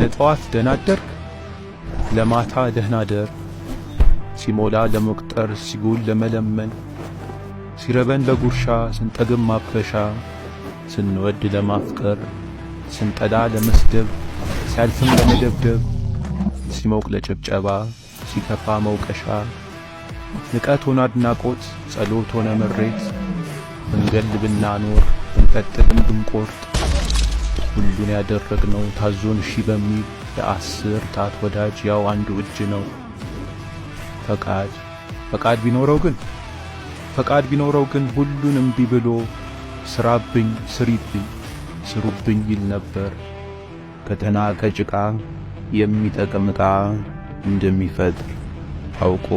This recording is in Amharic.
ለጠዋት ደህና አደርክ፣ ለማታ ደህና ደር፣ ሲሞላ ለመቁጠር ሲጎል ለመለመን፣ ሲረበን ለጉርሻ ስንጠግብ ማበሻ፣ ስንወድ ለማፍቀር ስንጠላ ለመስደብ፣ ሲያልፍም ለመደብደብ፣ ሲሞቅ ለጭብጨባ ሲከፋ መውቀሻ፣ ንቀት ሆነ አድናቆት ጸሎት ሆነ ምሬት፣ ብንገል ብናኖር ብንቀጥልም ብንቆርጥ፣ ሁሉን ያደረግነው ታዞን እሺ በሚል የአስር ጣት ወዳጅ ያው አንዱ እጅ ነው። ፈቃድ ቢኖረው ግን ሁሉን እምቢ ብሎ ስራብኝ ስሪብኝ ስሩብኝ ይል ነበር። ከተና ከጭቃ የሚጠቅም ዕቃ እንደሚፈጥር አውቆ